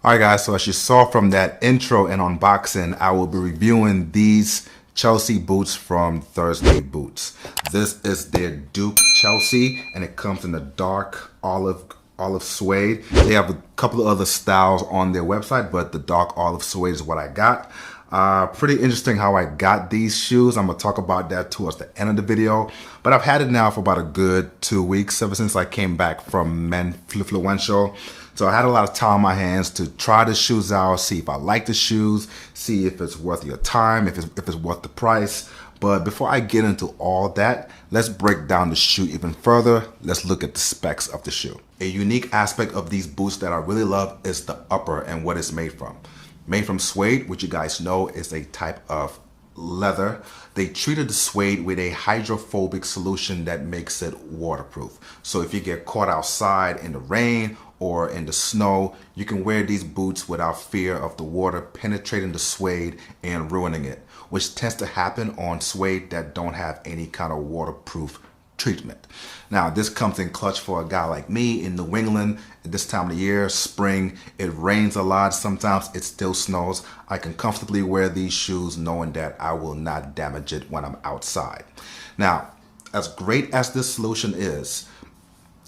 Alright guys, so as you saw from that intro and unboxing, I will be reviewing these Chelsea boots from Thursday Boots. This is their Duke Chelsea and it comes in the dark olive suede. They have a couple of other styles on their website, but the dark olive suede is what I got. Pretty interesting how I got these shoes. I'm gonna talk about that towards the end of the video, but I've had it now for about a good 2 weeks, ever since I came back from Menfluential. So I had a lot of time on my hands to try the shoes out, see if I like the shoes, see if it's worth your time, if it's worth the price. But before I get into all that, let's break down the shoe even further. Let's look at the specs of the shoe. A unique aspect of these boots that I really love is the upper and what it's made from. Made from suede, which you guys know is a type of leather. They treated the suede with a hydrophobic solution that makes it waterproof. So if you get caught outside in the rain or in the snow, you can wear these boots without fear of the water penetrating the suede and ruining it, which tends to happen on suede that don't have any kind of waterproof treatment. Now, this comes in clutch for a guy like me in New England at this time of the year, spring. It rains a lot. Sometimes it still snows. I can comfortably wear these shoes knowing that I will not damage it when I'm outside. Now, as great as this solution is,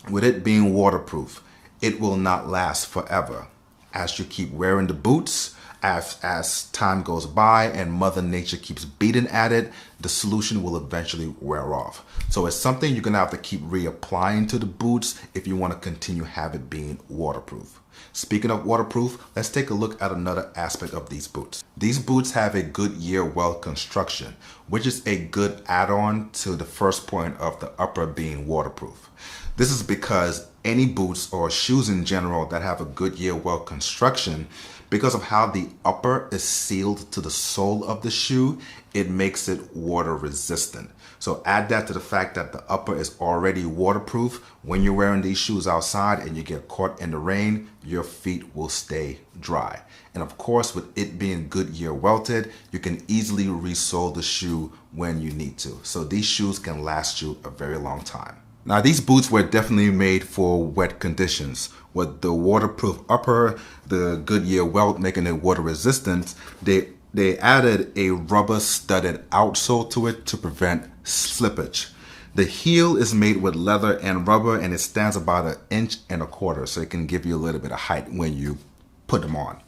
with it being waterproof, it will not last forever. As you keep wearing the boots, as time goes by and Mother Nature keeps beating at it, the solution will eventually wear off. So it's something you're gonna have to keep reapplying to the boots if you want to continue have it being waterproof. Speaking of waterproof, let's take a look at another aspect of these boots. These boots have a Goodyear welt construction, which is a good add-on to the first point of the upper being waterproof. This is because any boots or shoes in general that have a Goodyear welt construction, because of how the upper is sealed to the sole of the shoe, it makes it water resistant. So add that to the fact that the upper is already waterproof. When you're wearing these shoes outside and you get caught in the rain, your feet will stay dry. And of course, with it being Goodyear welted, you can easily resole the shoe when you need to. So these shoes can last you a very long time. Now, these boots were definitely made for wet conditions. With the waterproof upper, the Goodyear welt making it water resistant, they added a rubber studded outsole to it to prevent slippage. The heel is made with leather and rubber and it stands about 1.25 inches, so it can give you a little bit of height when you put them on.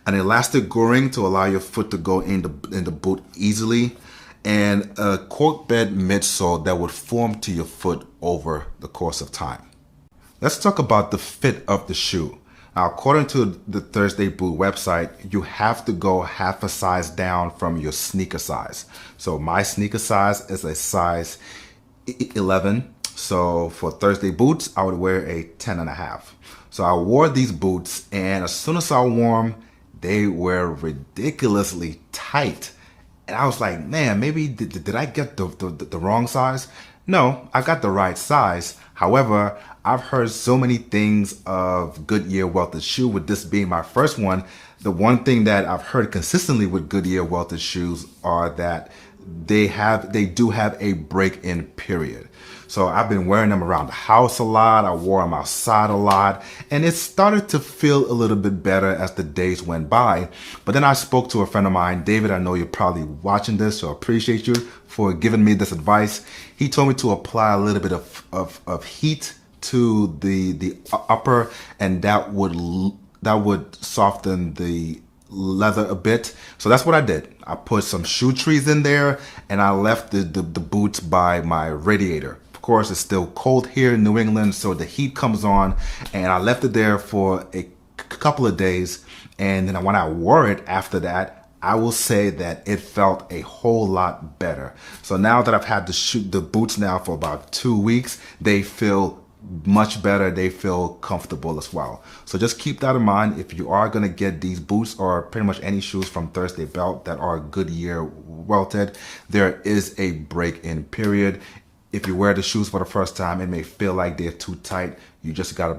An elastic goring to allow your foot to go in the boot easily, and a cork bed midsole that would form to your foot over the course of time. Let's talk about the fit of the shoe. Now, according to the Thursday Boot website, you have to go half a size down from your sneaker size. So my sneaker size is a size 11. So for Thursday Boots, I would wear a 10.5. So I wore these boots and as soon as I wore them, they were ridiculously tight. And I was like, man, maybe did I get the wrong size? No, I got the right size. However, I've heard so many things of Goodyear welted shoe. With this being my first one, the one thing that I've heard consistently with Goodyear welted shoes are that they do have a break-in period. So I've been wearing them around the house a lot. I wore them outside a lot and it started to feel a little bit better as the days went by. But then I spoke to a friend of mine, David. I know you're probably watching this, so I appreciate you for giving me this advice. He told me to apply a little bit of heat to the upper and that would soften the leather a bit. So that's what I did. I put some shoe trees in there and I left the boots by my radiator. Of course, it's still cold here in New England, so the heat comes on and I left it there for a couple of days. And then when I wore it after that, I will say that it felt a whole lot better. So now that I've had the boots now for about 2 weeks, they feel much better. They feel comfortable as well. So just keep that in mind. If you are going to get these boots or pretty much any shoes from Thursday Belt that are Goodyear welted, there is a break-in period. If you wear the shoes for the first time, it may feel like they're too tight. You just got to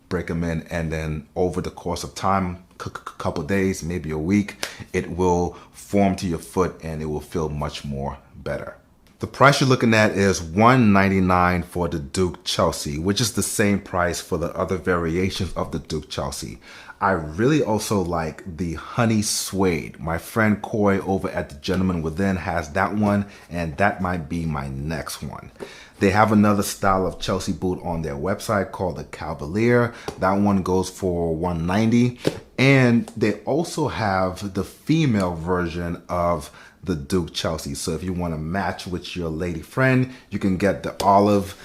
break them in, and then over the course of time, couple days, maybe a week, it will form to your foot and it will feel much more better. The price you're looking at is $199 for the Duke Chelsea, which is the same price for the other variations of the Duke Chelsea. I really also like the honey suede. My friend Coy over at The Gentleman Within has that one, and that might be my next one. They have another style of Chelsea boot on their website called the Cavalier. That one goes for $190. And they also have the female version of the Duke Chelsea. So if you want to match with your lady friend, you can get the olive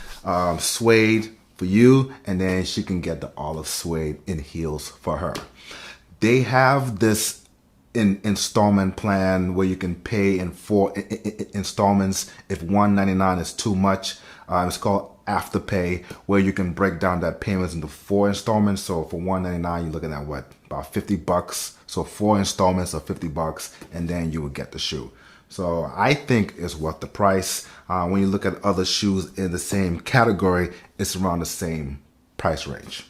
suede for you, and then she can get the olive suede in heels for her. They have this installment plan where you can pay in 4 installments if $199 is too much. It's called Afterpay, where you can break down that payments into 4 installments. So for $199, you're looking at what, about $50. So 4 installments of $50, and then you will get the shoe. So I think it's worth the price. When you look at other shoes in the same category, it's around the same price range.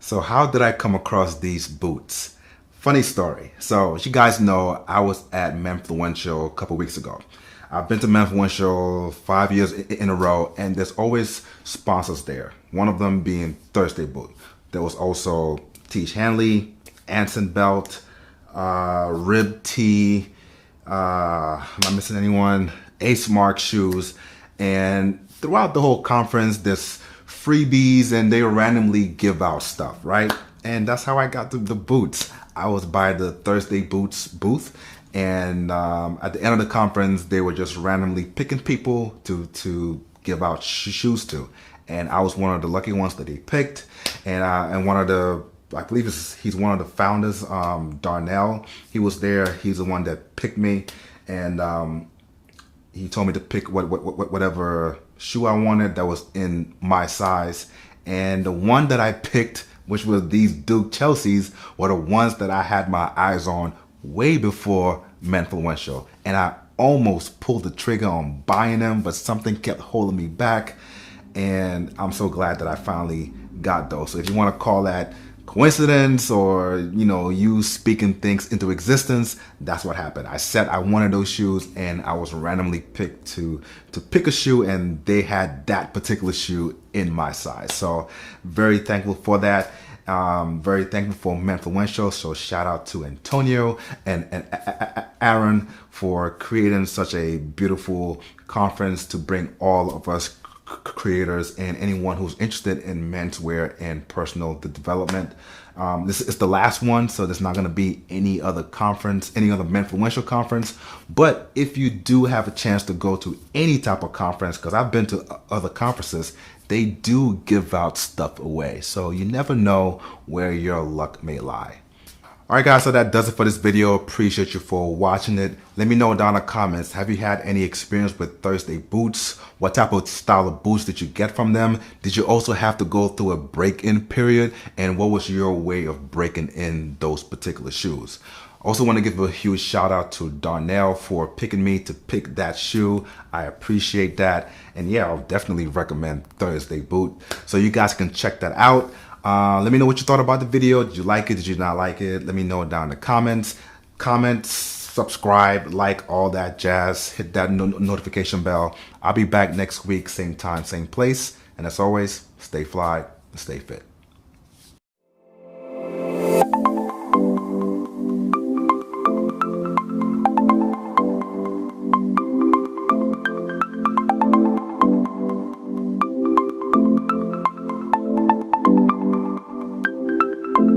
So how did I come across these boots? Funny story. So as you guys know, I was at Menfluential a couple weeks ago. I've been to Menfluential 5 years in a row, and there's always sponsors there. One of them being Thursday Boot. There was also Tiege Hanley, Anson Belt, Rib T, am I missing anyone? Ace Mark shoes. And throughout the whole conference, there's freebies and they randomly give out stuff, right? And that's how I got the boots. I was by the Thursday Boots booth, and at the end of the conference, they were just randomly picking people to give out shoes to. And I was one of the lucky ones that they picked. And one of the, I believe he's one of the founders, Darnell. He was there. He's the one that picked me, and he told me to pick whatever shoe I wanted that was in my size. And the one that I picked, which was these Duke Chelseas, were the ones that I had my eyes on way before Menfluential. And I almost pulled the trigger on buying them, but something kept holding me back. And I'm so glad that I finally got those. So if you want to call that coincidence or, you know, you speaking things into existence, that's what happened. I said I wanted those shoes, and I was randomly picked to pick a shoe, and they had that particular shoe in my size. So very thankful for that. Very thankful for Menfluential. So shout out to Antonio and Aaron for creating such a beautiful conference to bring all of us creators and anyone who's interested in menswear and personal development. This is the last one, so there's not going to be any other conference, any other Menfluential conference. But if you do have a chance to go to any type of conference, because I've been to other conferences, they do give out stuff away. So you never know where your luck may lie. Alright guys, so that does it for this video. Appreciate you for watching it. Let me know down in the comments, have you had any experience with Thursday boots? What type of style of boots did you get from them? Did you also have to go through a break-in period? And what was your way of breaking in those particular shoes? Also want to give a huge shout out to Darnell for picking me to pick that shoe. I appreciate that. And yeah, I'll definitely recommend Thursday boot. So you guys can check that out. Let me know what you thought about the video. Did you like it? Did you not like it? Let me know down in the comments. Comment, subscribe, like, all that jazz. Hit that notification bell. I'll be back next week, same time, same place. And as always, stay fly and stay fit.